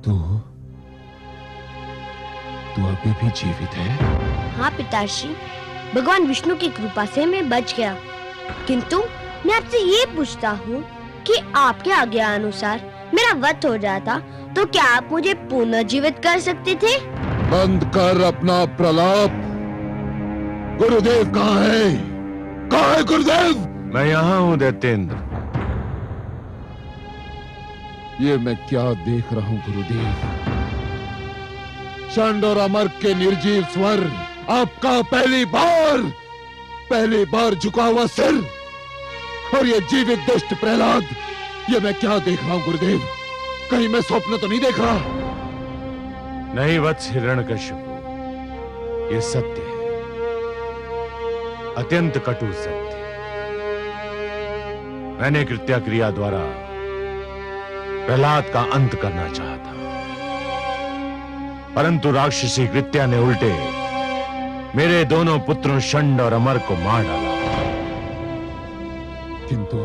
तू अभी भी जीवित है? हाँ पिताश्री, भगवान विष्णु की कृपा से मैं बच गया। किंतु मैं आपसे ये पूछता हूँ कि आपके आज्ञा अनुसार मेरा वध हो जाता तो क्या आप मुझे पुनः जीवित कर सकते थे? बंद कर अपना प्रलाप। गुरुदेव कहाँ है? कहाँ है गुरुदेव? मैं यहाँ हूँ दैत्येंद्र। ये मैं क्या देख रहा हूँ गुरुदेव? चंड और अमर के निर्जीव स्वर, आपका पहली बार झुका हुआ सिर, और ये जीवित दुष्ट प्रहलाद, ये मैं क्या देख रहा हूँ गुरुदेव? कहीं मैं स्वप्न तो नहीं देख रहा? नहीं वत्स हिरण्यकश्यप, ये सत्य है, अत्यंत कटु सत्य। मैंने कृत्या क्रिया द्वारा प्रहलाद का अंत करना चाहा था, परंतु राक्षसी कृत्या ने उल्टे मेरे दोनों पुत्रों षंड और अमर को मार डाला। किंतु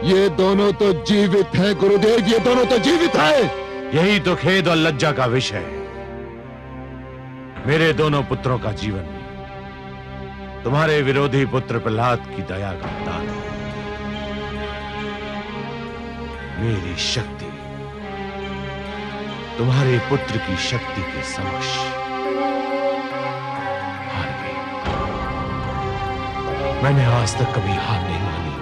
ये दोनों तो जीवित हैं गुरुदेव, ये दोनों तो जीवित हैं। यही तो खेद और लज्जा का विषय है। मेरे दोनों पुत्रों का जीवन तुम्हारे विरोधी पुत्र प्रहलाद की दया का दान है। मेरी शक्ति तुम्हारे पुत्र की शक्ति के समक्ष हार गई। मैंने आज तक कभी हार नहीं मानी,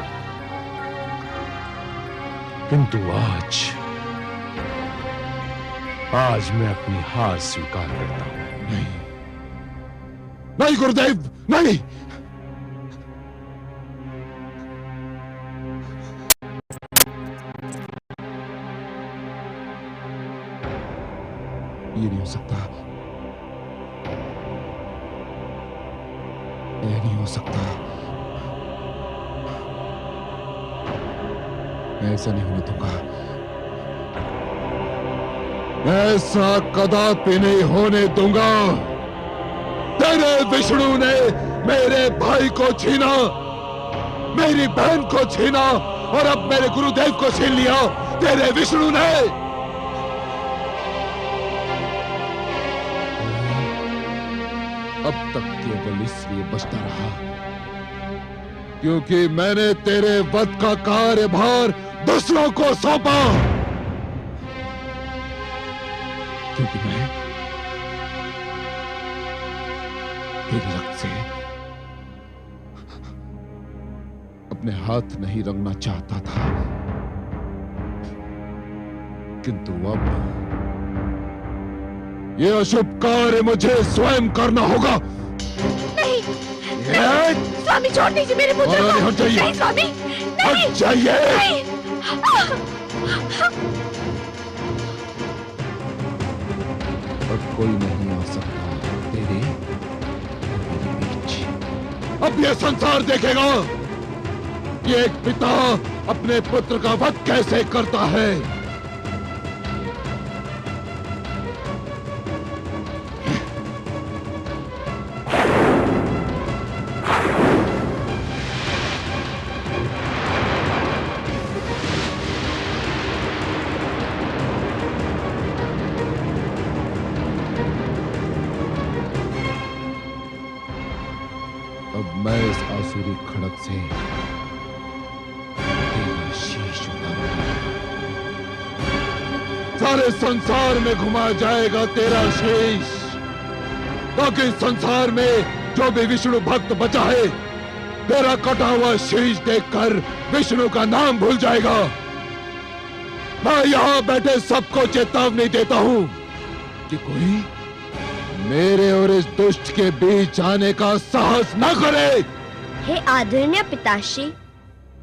किंतु आज मैं अपनी हार स्वीकार करता हूं। नहीं गुरुदेव, नहीं। ये नहीं हो सकता, ये नहीं हो सकता, मैं ऐसा नहीं होने दूंगा, ऐसा कदापि नहीं होने दूंगा। तेरे विष्णु ने मेरे भाई को छीना, मेरी बहन को छीना, और अब मेरे गुरुदेव को छीन लिया तेरे विष्णु ने। अब तक केवल इसलिए बचता रहा क्योंकि मैंने तेरे वध का कार्यभार दूसरों को सौंपा, क्योंकि मैं तेरे रक्त से अपने हाथ नहीं रंगना चाहता था, किंतु अब ये अशुभ कार्य मुझे स्वयं करना होगा। नहीं, स्वामी छोड़ दीजिए मेरे पुत्र को। हट जाइए, नहीं स्वामी, हट जाइए। अब कोई नहीं आ सकता तेरे बीच। अब ये संसार देखेगा कि एक पिता अपने पुत्र का वध कैसे करता है। अब मैं इस आसुरी खड़क से तेरा शीश उतारूंगा। सारे संसार में घुमाया जाएगा तेरा शीश, ताकि संसार में जो भी विष्णु भक्त बचा है तेरा कटा हुआ शीश देखकर विष्णु का नाम भूल जाएगा। मैं यहां बैठे सबको चेतावनी देता हूं कि कोई मेरे और इस दुष्ट के बीच आने का साहस न करे। हे आदरणीय पिताश्री,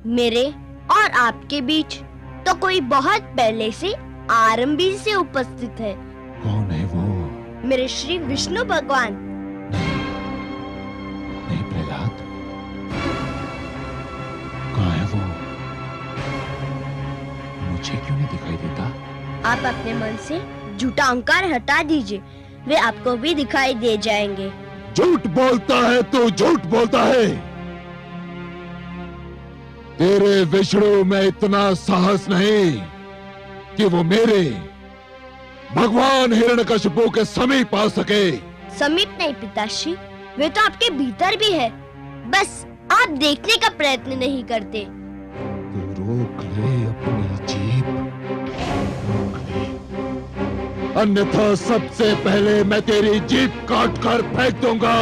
मेरे और आपके बीच तो कोई बहुत पहले से आरंभी से उपस्थित है। कौन है वो? मेरे श्री विष्णु भगवान। नहीं प्रहलाद, कहाँ है वो? मुझे क्यों नहीं दिखाई देता? आप अपने मन से झूठा अहंकार हटा दीजिए, वे आपको भी दिखाई दे जाएंगे। झूठ बोलता है तू, झूठ बोलता है। तेरे विष्णु में इतना साहस नहीं कि वो मेरे भगवान हिरण्यकशिपु के समीप आ सके। समीप नहीं पिताश्री, वे तो आपके भीतर भी है, बस आप देखने का प्रयत्न नहीं करते। तू रोक ले अपनी जीभ, रोक ले, अन्यथा सबसे पहले मैं तेरी जीभ काट कर फेंक दूंगा,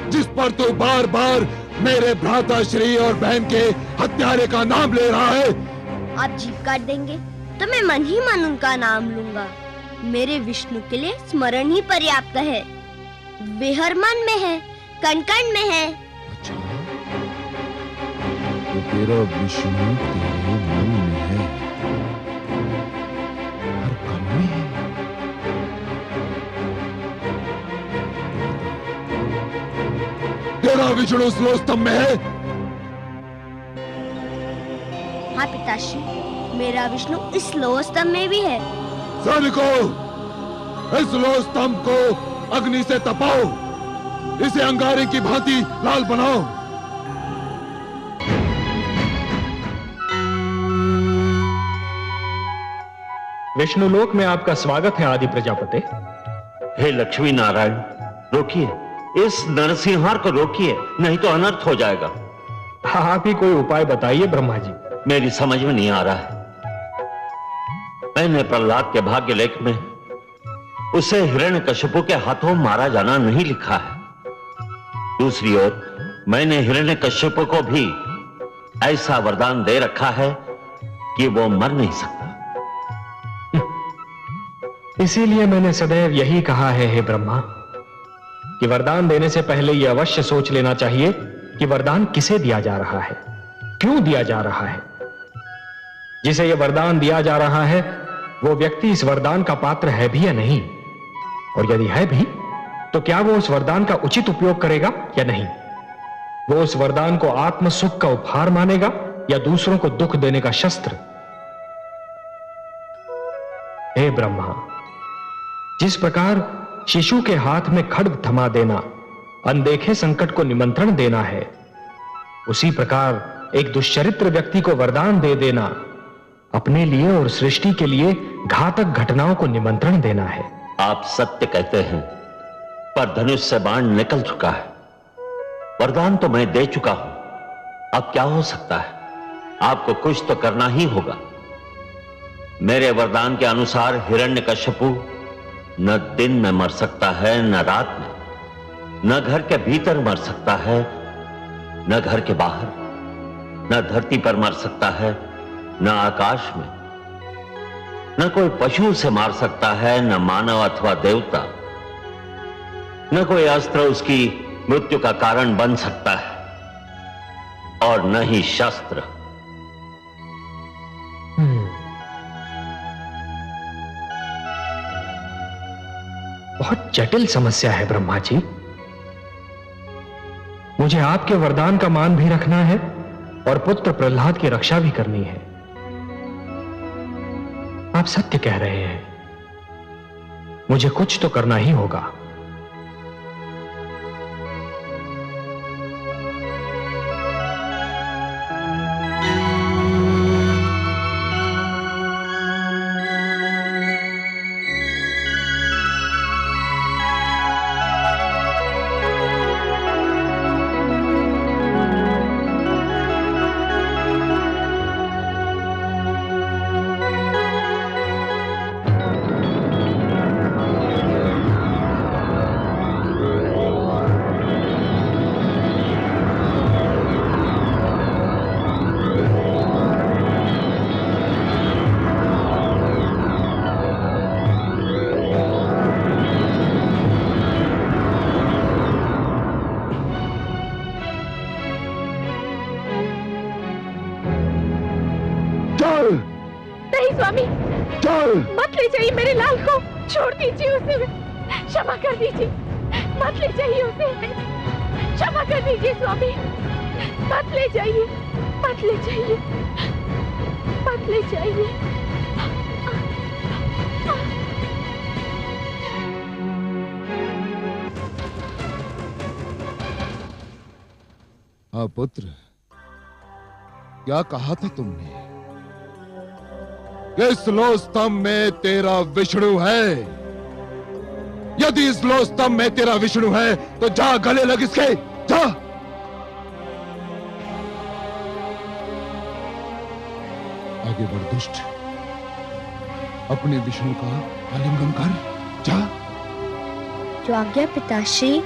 जिस पर तू बार बार मेरे भ्राताश्री और बहन के हत्यारे का नाम ले रहा है। आप जीभ काट देंगे तो मैं मन ही मन उनका नाम लूंगा। मेरे विष्णु के लिए स्मरण ही पर्याप्त है। वे हर मन में है, कण कण में है। अच्छा, तो तेरा विष्णु तेरे मन में है, हर कण में है। तेरा विष्णु स्लोस्तंभ में है? हाँ पिताश्री, मेरा विष्णु इस लोह स्तंभ में भी है। सैनिकों, इस लोह स्तंभ को अग्नि से तपाओ, इसे अंगारे की भांति लाल बनाओ। विष्णुलोक में आपका स्वागत है आदि प्रजापति। हे लक्ष्मी नारायण, रोकिए, इस नरसिंहार को रोकिए, नहीं तो अनर्थ हो जाएगा। आप ही कोई उपाय बताइए ब्रह्मा जी। मेरी समझ में नहीं आ रहा है। मैंने प्रहलाद के भाग्य लेख में उसे हिरण्यकशिपु के हाथों मारा जाना नहीं लिखा है। दूसरी ओर मैंने हिरण्यकशिपु को भी ऐसा वरदान दे रखा है कि वो मर नहीं सकता। इसीलिए मैंने सदैव यही कहा है हे ब्रह्मा, कि वरदान देने से पहले यह अवश्य सोच लेना चाहिए कि वरदान किसे दिया जा रहा है, क्यों दिया जा रहा है। जिसे यह वरदान दिया जा रहा है वो व्यक्ति इस वरदान का पात्र है भी या नहीं, और यदि है भी तो क्या वो उस वरदान का उचित उपयोग करेगा या नहीं। वो उस वरदान को आत्म सुख का उपहार मानेगा या दूसरों को दुख देने का शस्त्र। हे ब्रह्मा, जिस प्रकार शिशु के हाथ में खड्ग थमा देना अनदेखे संकट को निमंत्रण देना है, उसी प्रकार एक दुष्चरित्र व्यक्ति को वरदान दे देना अपने लिए और सृष्टि के लिए घातक घटनाओं को निमंत्रण देना है। आप सत्य कहते हैं, पर धनुष से बाण निकल चुका है। वरदान तो मैं दे चुका हूं, अब क्या हो सकता है। आपको कुछ तो करना ही होगा। मेरे वरदान के अनुसार हिरण्यकशिपु न दिन में मर सकता है, न रात में, न घर के भीतर मर सकता है, न घर के बाहर, न धरती पर मर सकता है, न आकाश में, न कोई पशु उसे मार सकता है, न मानव अथवा देवता, न कोई अस्त्र उसकी मृत्यु का कारण बन सकता है, और न ही शस्त्र। बहुत जटिल समस्या है ब्रह्मा जी। मुझे आपके वरदान का मान भी रखना है और पुत्र प्रहलाद की रक्षा भी करनी है। आप सत्य कह रहे हैं, मुझे कुछ तो करना ही होगा। स्वामी, मत ले जाइए मेरे लाल को, छोड़ दीजिए उसे, क्षमा कर दीजिए, मत ले जाइए उसे, क्षमा कर दीजिए स्वामी, मत ले जाइए, मत ले जाइए, मत ले जाइए। हाँ पुत्र, क्या कहा था तुमने? इस लो स्तंभ में तेरा विष्णु है। यदि इस लो स्तंभ में तेरा विष्णु है तो जा गले लग इसके, जा। आगे बढ़ दुष्ट, अपने विष्णु का आलिंगन कर, जा। जो आज्ञा पिताश्री,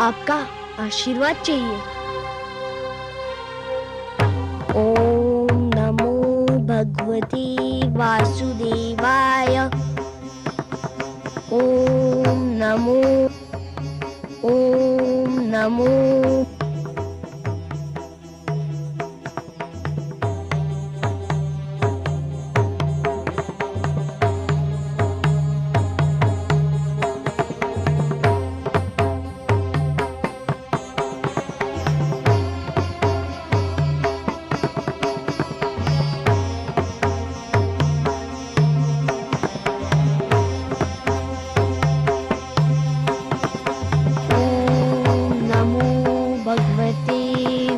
आपका आशीर्वाद चाहिए। ओम नमो भगवते वासुदेवाय। ओम नमो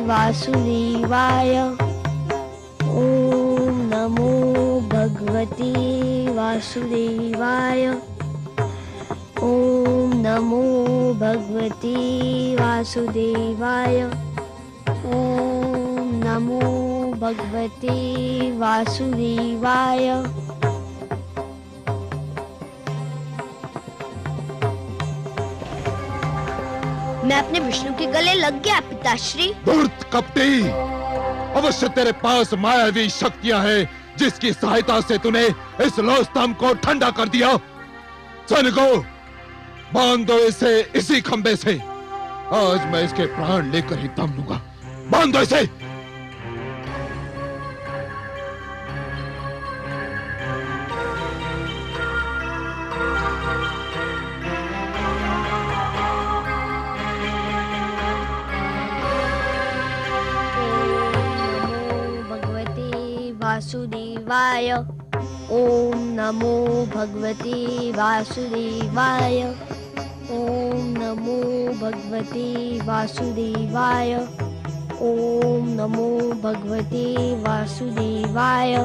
वासुदेवाय। ओम नमो भगवते वासुदेवाय। ओम नमो भगवते वासुदेवाय। ओम नमो भगवते वासुदेवाय। मैं अपने विष्णु के गले लग गया पिताश्री। धूर्त कपटी, अवश्य तेरे पास मायावी शक्तियां हैं जिसकी सहायता से तूने इस लो स्तंभ को ठंडा कर दिया। सैनिकों, बांध दो इसे इसी खंबे से। आज मैं इसके प्राण लेकर ही दम लूंगा। बांध दो इसे। वासुदेवाय। ओम नमो भगवते वासुदेवाय। ओम नमो भगवते वासुदेवाय। ओम नमो भगवते वासुदेवाय।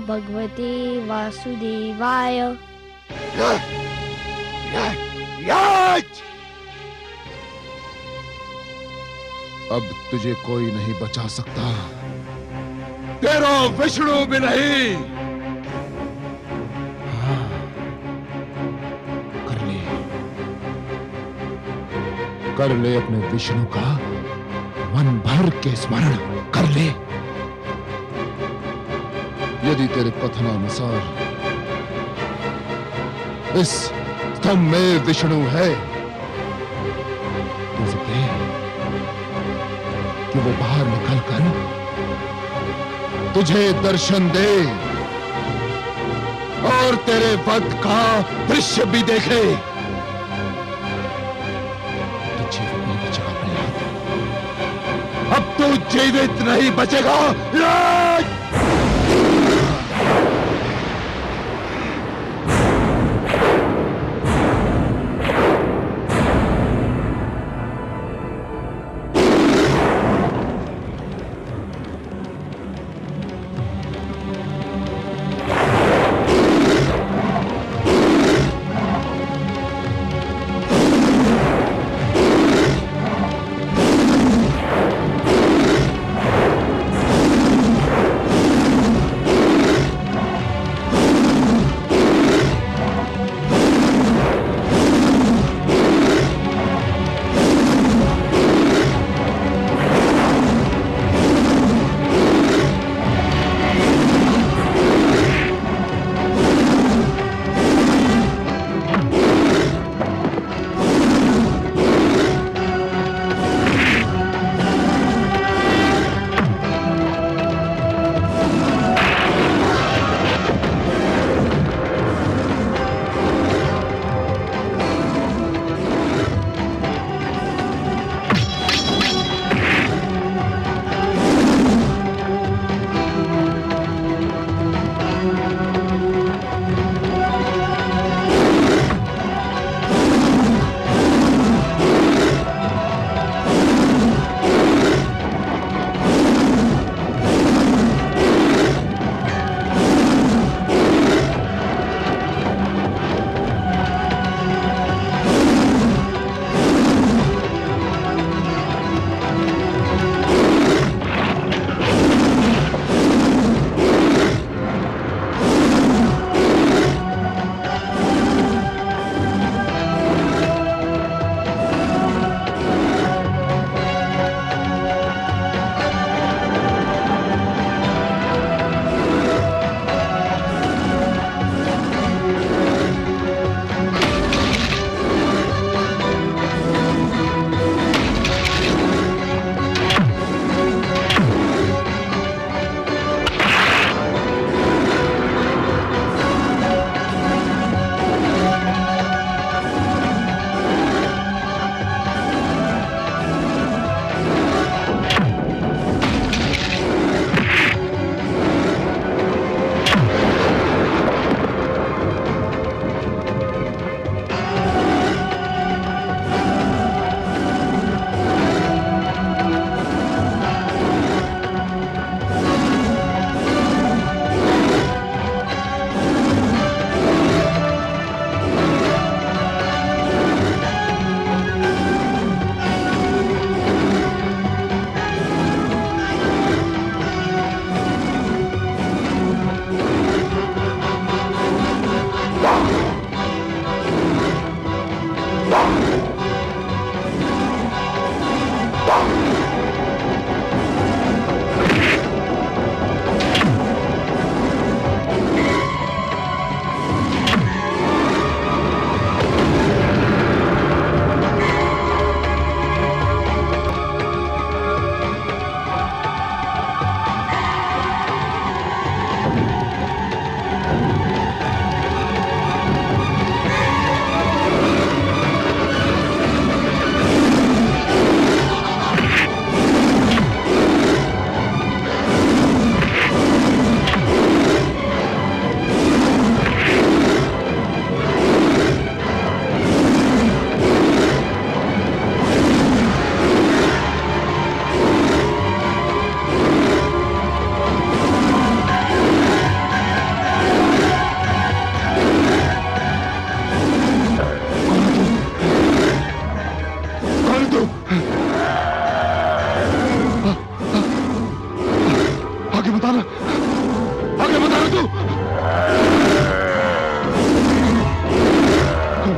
भगवते वासुदेवाय। अब तुझे कोई नहीं बचा सकता, तेरा विष्णु भी नहीं। हाँ, कर ले अपने विष्णु का मन भर के स्मरण कर ले। यदि तेरे कथनानुसार इस स्तंभ में विष्णु है तो उसे कह कि वो बाहर निकलकर तुझे दर्शन दे और तेरे वध का दृश्य भी देखे। तो जीवित नहीं बचेगा प्रहलाद, अब तू जीवित नहीं बचेगा।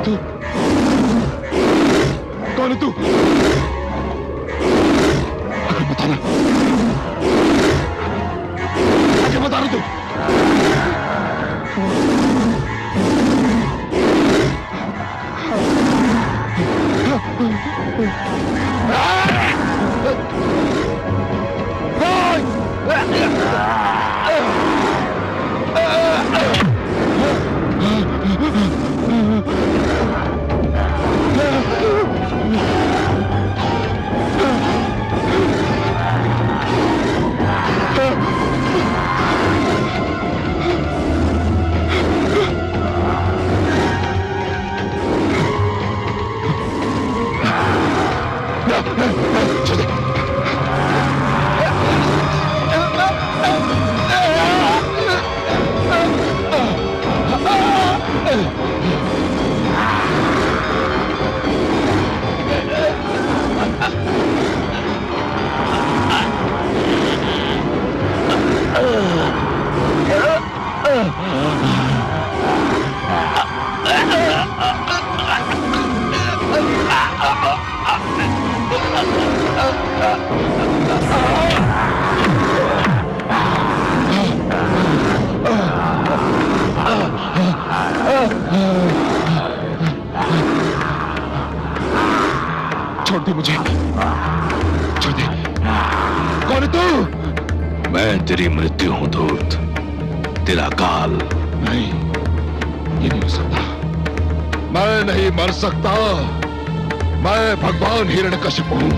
तू? कौन है तू? आगे बताना, आगे बता रहा तू। छोड़ दे मुझे, छोड़ दे। कौन है तू? मैं तेरी मृत्यु हूं धूर्त, तेरा काल। नहीं, ये नहीं हो सकता। मैं नहीं मर सकता। मैं भगवान हिरण्यकशिपु हूं।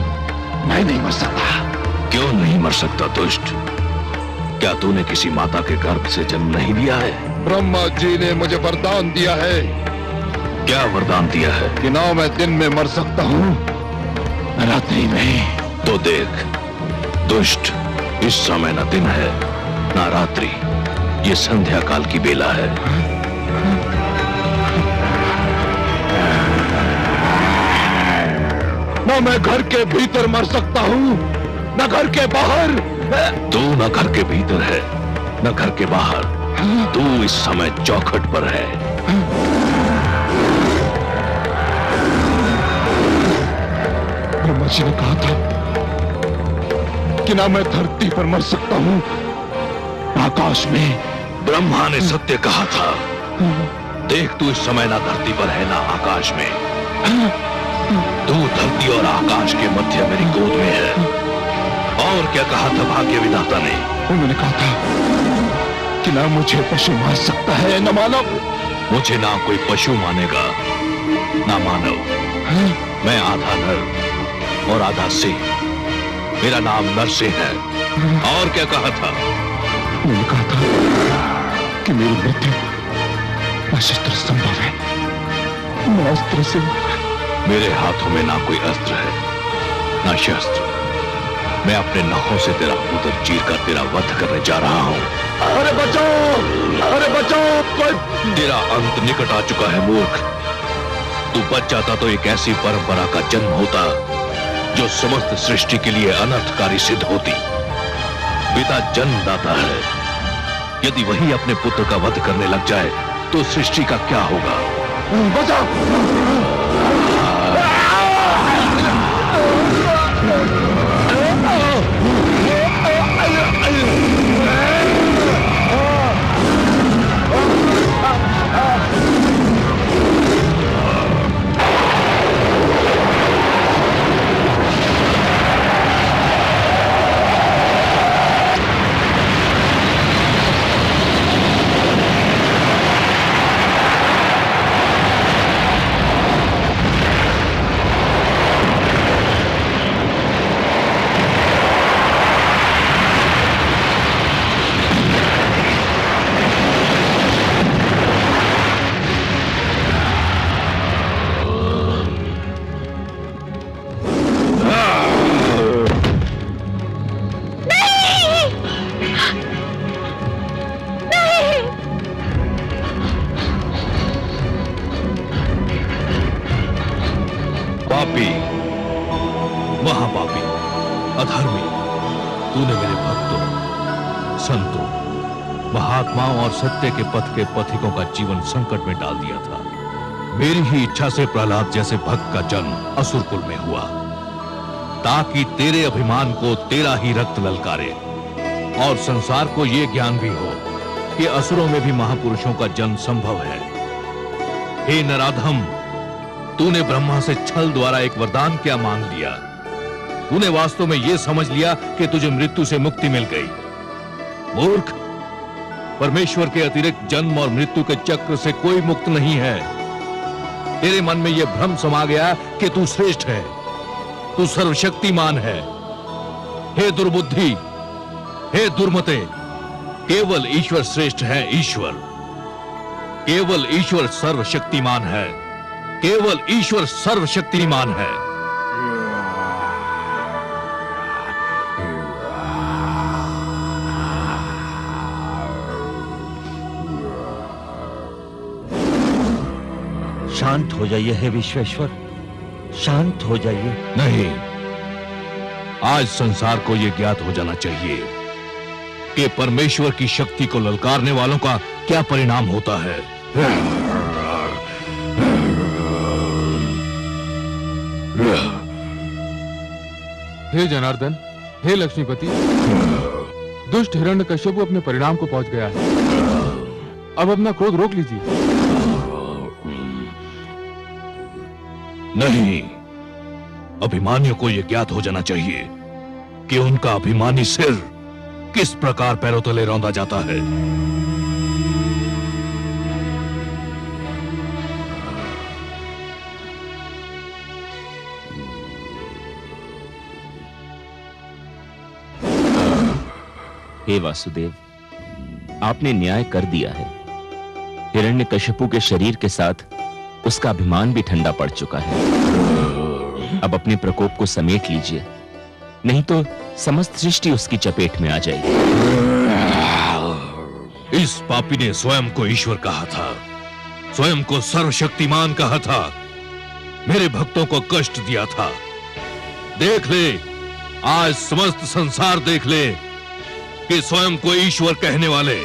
मैं नहीं मर सकता। क्यों नहीं मर सकता दुष्ट? क्या तूने किसी माता के गर्भ से जन्म नहीं लिया है? ब्रह्मा जी ने मुझे वरदान दिया है। क्या वरदान दिया है? कि ना मैं दिन में मर सकता हूं, रात्रि में। तो देख दुष्ट, इस समय न दिन है ना रात्रि, ये संध्या काल की बेला है। ना मैं घर के भीतर मर सकता हूं, न घर के बाहर। तू न घर के भीतर है न घर के बाहर, तू इस समय चौखट पर है। ब्रह्मा जी ने कहा था कि ना मैं धरती पर मर सकता हूं, आकाश में। ब्रह्मा ने सत्य कहा था। देख तू इस समय ना धरती पर है ना आकाश में, तू धरती और आकाश के मध्य मेरी गोद में है। और क्या कहा था भाग्य विधाता ने? उन्होंने कहा था कि ना मुझे पशु मार सकता है न मानव। मुझे ना कोई पशु मानेगा ना मानव। मैं आधा नर और आधा सिंह, मेरा नाम नरसिंह है। और क्या कहा था? उन्होंने कहा था कि मेरी मृत्यु अशस्त्र संभव है, मैं अस्त्र से। मेरे हाथों में ना कोई अस्त्र है ना शस्त्र। मैं अपने नखों से तेरा उदर चीर कर तेरा वध करने जा रहा हूं। अरे बचाओ, अरे बचाओ, कोई। तेरा अंत निकट आ चुका है मूर्ख। तू बच जाता तो एक ऐसी परंपरा का जन्म होता जो समस्त सृष्टि के लिए अनर्थकारी सिद्ध होती। पिता जन्मदाता है, यदि वही अपने पुत्र का वध करने लग जाए तो सृष्टि का क्या होगा? बचाओ। पापी, महापापी, अधर्मी, तूने मेरे भक्तों, संतों, महात्माओं और सत्य के पथ के पथिकों का जीवन संकट में डाल दिया था। मेरी ही इच्छा से प्रहलाद जैसे भक्त का जन्म असुर कुल में हुआ, ताकि तेरे अभिमान को तेरा ही रक्त ललकारे और संसार को यह ज्ञान भी हो कि असुरों में भी महापुरुषों का जन्म संभव है। हे नराधम, तूने ब्रह्मा से छल द्वारा एक वरदान क्या मांग लिया? तूने वास्तव में यह समझ लिया कि तुझे मृत्यु से मुक्ति मिल गई। मूर्ख, परमेश्वर के अतिरिक्त जन्म और मृत्यु के चक्र से कोई मुक्त नहीं है। तेरे मन में यह भ्रम समा गया कि तू श्रेष्ठ है, तू सर्वशक्तिमान है। हे दुर्बुद्धि, हे दुर्मते, केवल ईश्वर श्रेष्ठ है। ईश्वर, केवल ईश्वर सर्वशक्तिमान है, केवल ईश्वर सर्वशक्तिमान है। शांत हो जाइए हे विश्वेश्वर, शांत हो जाइए। नहीं, आज संसार को यह ज्ञात हो जाना चाहिए कि परमेश्वर की शक्ति को ललकारने वालों का क्या परिणाम होता है। हे जनार्दन, हे लक्ष्मीपति, दुष्ट हिरण्यकश्यप अपने परिणाम को पहुंच गया है। अब अपना क्रोध रोक लीजिए। नहीं, अभिमानियों को यह ज्ञात हो जाना चाहिए कि उनका अभिमानी सिर किस प्रकार पैरों तले रौंदा जाता है। हे वासुदेव, आपने न्याय कर दिया है। हिरण्यकशिपु के शरीर के साथ उसका अभिमान भी ठंडा पड़ चुका है। अब अपने प्रकोप को समेट लीजिए, नहीं तो समस्त सृष्टि उसकी चपेट में आ जाएगी। इस पापी ने स्वयं को ईश्वर कहा था, स्वयं को सर्वशक्तिमान कहा था, मेरे भक्तों को कष्ट दिया था। देख ले, आज समस्त संसार देख ले कि स्वयं को ईश्वर कहने वाले,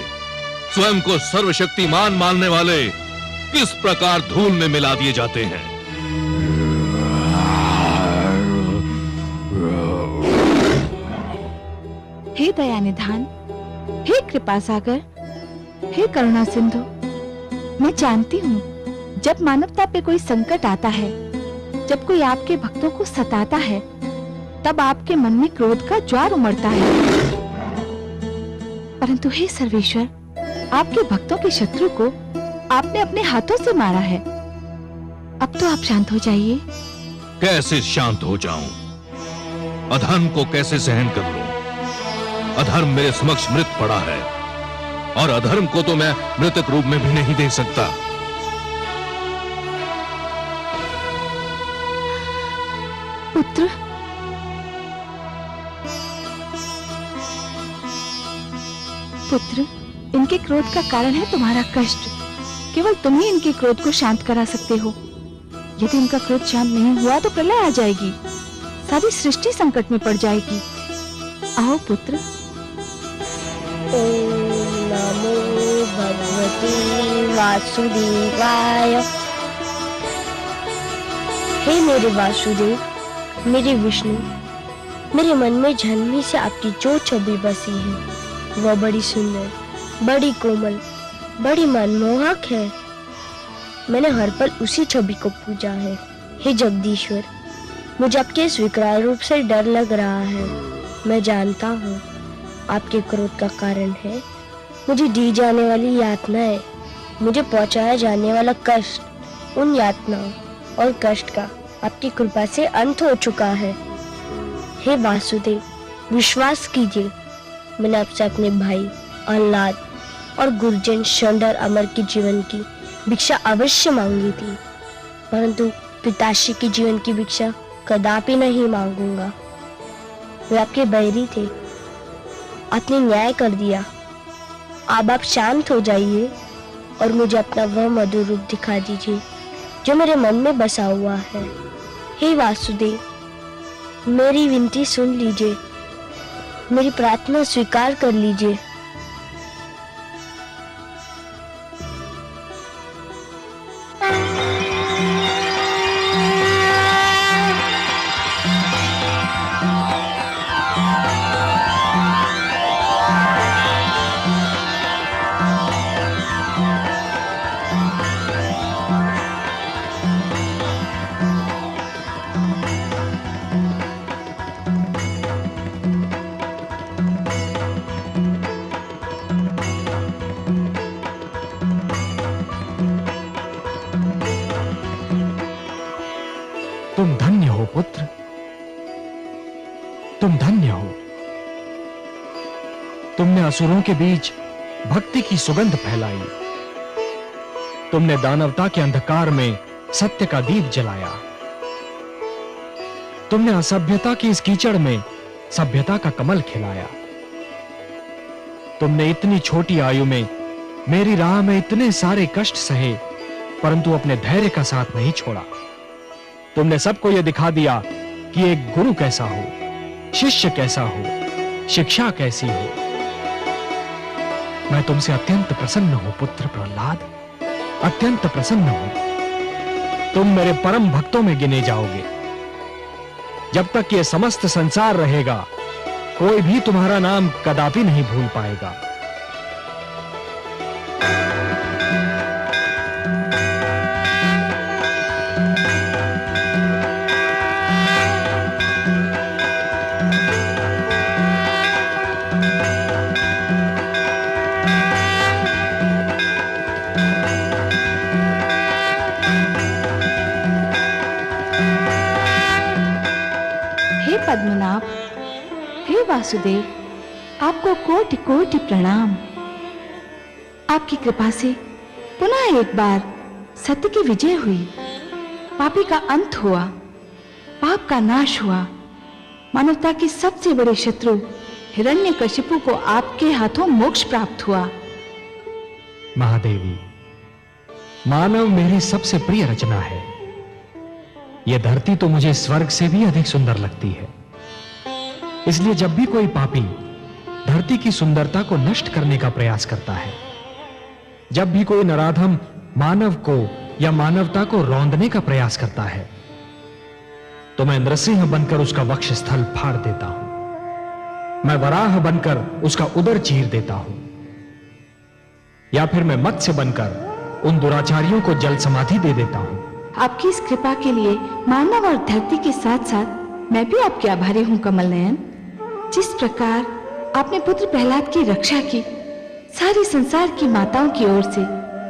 स्वयं को सर्वशक्तिमान मानने वाले किस प्रकार धूल में मिला दिए जाते हैं। हे दया निधान, हे कृपा सागर, हे करुणा सिंधु, मैं जानती हूँ जब मानवता पे कोई संकट आता है, जब कोई आपके भक्तों को सताता है, तब आपके मन में क्रोध का ज्वार उमड़ता है। परंतु हे सर्वेश्वर, आपके भक्तों के शत्रु को आपने अपने हाथों से मारा है। अब तो आप शांत हो जाइए। कैसे शांत हो जाऊं? अधर्म को कैसे सहन कर लूं? अधर्म मेरे समक्ष मृत पड़ा है और अधर्म को तो मैं मृतक रूप में भी नहीं देख सकता। पुत्र, पुत्र, इनके क्रोध का कारण है तुम्हारा कष्ट। केवल तुम ही इनके क्रोध को शांत करा सकते हो। यदि इनका क्रोध शांत नहीं हुआ तो प्रलय आ जाएगी, सारी सृष्टि संकट में पड़ जाएगी। आओ पुत्र। ओम नमो भगवते वासुदेवाय। हे मेरे वासुदेव, मेरे विष्णु, मेरे मन में जन्मी से आपकी जो छवि बसी है वह बड़ी सुंदर, बड़ी कोमल, बड़ी मनमोहक है। मैंने हर पल उसी छवि को पूजा है। हे जगदीश्वर, मुझे आपके इस विकराल रूप से डर लग रहा है। मैं जानता हूँ आपके क्रोध का कारण है मुझे दी जाने वाली यातनाएं, मुझे पहुंचाया जाने वाला कष्ट। उन यातनाओं और कष्ट का आपकी कृपा से अंत हो चुका है। हे वासुदेव, विश्वास कीजिए, मैंने आपसे अपने भाई अहलाद और गुरुजन शंडर अमर के जीवन की भिक्षा अवश्य मांगी थी, परंतु पिताश्री के जीवन की भिक्षा कदापि नहीं मांगूंगा। वे आपके बैरी थे, आपने न्याय कर दिया। अब आप शांत हो जाइए और मुझे अपना वह मधुर रूप दिखा दीजिए जो मेरे मन में बसा हुआ है। हे वासुदेव, मेरी विनती सुन लीजिए, मेरी प्रार्थना स्वीकार कर लीजिए। तुम धन्य हो पुत्र, तुम धन्य हो। तुमने असुरों के बीच भक्ति की सुगंध फैलाई। तुमने दानवता के अंधकार में सत्य का दीप जलाया। तुमने असभ्यता की इस कीचड़ में सभ्यता का कमल खिलाया। तुमने इतनी छोटी आयु में मेरी राह में इतने सारे कष्ट सहे, परंतु अपने धैर्य का साथ नहीं छोड़ा। तुमने सबको यह दिखा दिया कि एक गुरु कैसा हो, शिष्य कैसा हो, शिक्षा कैसी हो। मैं तुमसे अत्यंत प्रसन्न हूं पुत्र प्रहलाद, अत्यंत प्रसन्न हूं। तुम मेरे परम भक्तों में गिने जाओगे। जब तक यह समस्त संसार रहेगा, कोई भी तुम्हारा नाम कदापि नहीं भूल पाएगा। पद्मनाभ, हे वासुदेव, आपको कोटि कोटि प्रणाम। आपकी कृपा से पुनः एक बार सत्य की विजय हुई, पापी का अंत हुआ, पाप का नाश हुआ। मानवता के सबसे बड़े शत्रु हिरण्यकशिपु को आपके हाथों मोक्ष प्राप्त हुआ। महादेवी, मानव मेरी सबसे प्रिय रचना है। यह धरती तो मुझे स्वर्ग से भी अधिक सुंदर लगती है। इसलिए जब भी कोई पापी धरती की सुंदरता को नष्ट करने का प्रयास करता है, जब भी कोई नराधम मानव को या मानवता को रौंदने का प्रयास करता है, तो मैं नृसिंह बनकर उसका वक्ष स्थल फाड़ देता हूं। मैं वराह बनकर उसका उदर चीर देता हूं, या फिर मैं मत्स्य बनकर उन दुराचारियों को जल समाधि दे देता हूं। आपकी इस कृपा के लिए मानव और धरती के साथ साथ मैं भी आपके आभारी हूं कमल नयन। जिस प्रकार आपने पुत्र प्रहलाद की रक्षा की, सारी संसार की माताओं की ओर से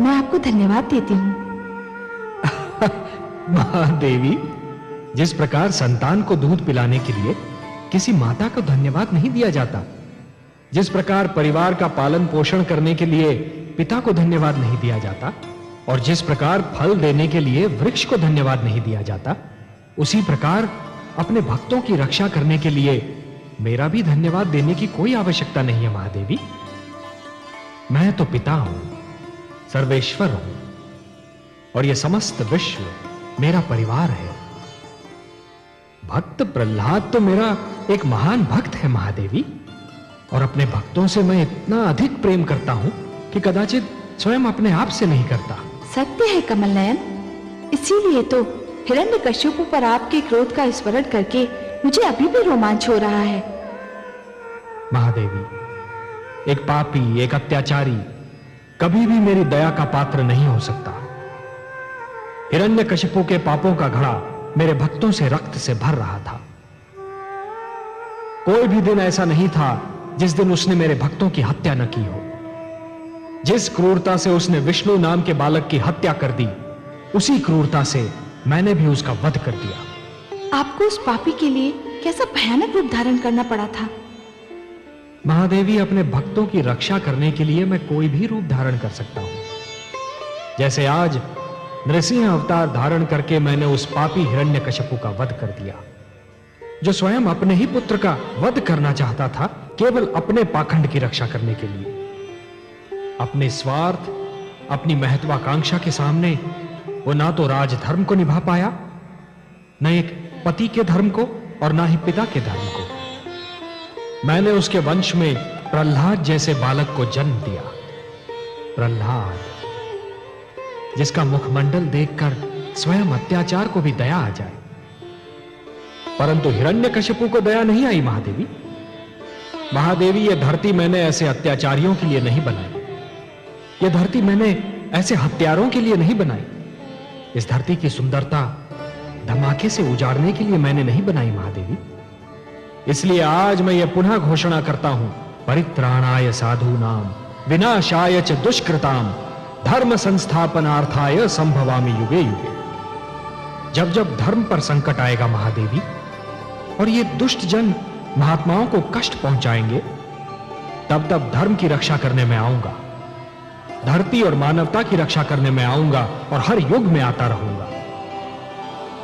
मैं आपको धन्यवाद देती हूं। महादेवी, जिस प्रकार संतान को दूध पिलाने के लिए किसी माता को धन्यवाद नहीं दिया जाता, जिस प्रकार परिवार का पालन पोषण करने के लिए पिता को धन्यवाद नहीं दिया जाता, और जिस प्रकार फल देने के लिए वृक्ष को धन्यवाद नहीं दिया जाता, उसी प्रकार अपने भक्तों की रक्षा करने के लिए मेरा भी धन्यवाद देने की कोई आवश्यकता नहीं है महादेवी। मैं तो पिता हूं, सर्वेश्वर हूं, और यह समस्त विश्व मेरा परिवार है। भक्त प्रहलाद तो मेरा एक महान भक्त है महादेवी, और अपने भक्तों से मैं इतना अधिक प्रेम करता हूं कि कदाचित स्वयं अपने आप से नहीं करता। सत्य है कमल नयन, इसीलिए तो हिरण्यकशिपु पर आपके क्रोध का स्मरण करके मुझे अभी भी रोमांच हो रहा है। महादेवी, एक पापी, एक अत्याचारी कभी भी मेरी दया का पात्र नहीं हो सकता। हिरण्यकशिपु के पापों का घड़ा मेरे भक्तों से रक्त से भर रहा था। कोई भी दिन ऐसा नहीं था जिस दिन उसने मेरे भक्तों की हत्या न की हो। जिस क्रूरता से उसने विष्णु नाम के बालक की हत्या कर दी, उसी क्रूरता से मैंने भी उसका वध कर दिया। आपको उस पापी के लिए कैसा भयानक रूप धारण करना पड़ा था? महादेवी, अपने भक्तों की रक्षा करने के लिए मैं कोई भी रूप धारण कर सकता हूं। जैसे आज नृसिंह अवतार धारण करके मैंने उस पापी हिरण्यकशिपु का वध कर दिया, जो स्वयं अपने ही पुत्र का वध करना चाहता था, केवल अपने पाखंड की रक्षा करने के लिए। अपने स्वार्थ, अपनी महत्वाकांक्षा के सामने वो ना तो राजधर्म को निभा पाया, न एक पति के धर्म को, और ना ही पिता के धर्म को। मैंने उसके वंश में प्रहलाद जैसे बालक को जन्म दिया। प्रहलाद, जिसका मुखमंडल देखकर स्वयं अत्याचार को भी दया आ जाए। परंतु हिरण्यकशिपु को दया नहीं आई महादेवी। महादेवी, यह धरती मैंने ऐसे अत्याचारियों के लिए नहीं बनाई। यह धरती मैंने ऐसे हत्यारों के लिए नहीं बनाई। इस धरती की सुंदरता धमाके से उजाड़ने के लिए मैंने नहीं बनाई महादेवी। इसलिए आज मैं यह पुनः घोषणा करता हूं, परित्राणाय साधूनाम विनाशाय च दुष्कृताम धर्म संस्थापनार्थाय संभवामि युगे युगे। जब जब धर्म पर संकट आएगा महादेवी और ये दुष्ट जन महात्माओं को कष्ट पहुंचाएंगे, तब तब धर्म की रक्षा करने में आऊंगा, धरती और मानवता की रक्षा करने में आऊंगा और हर युग में आता रहूंगा।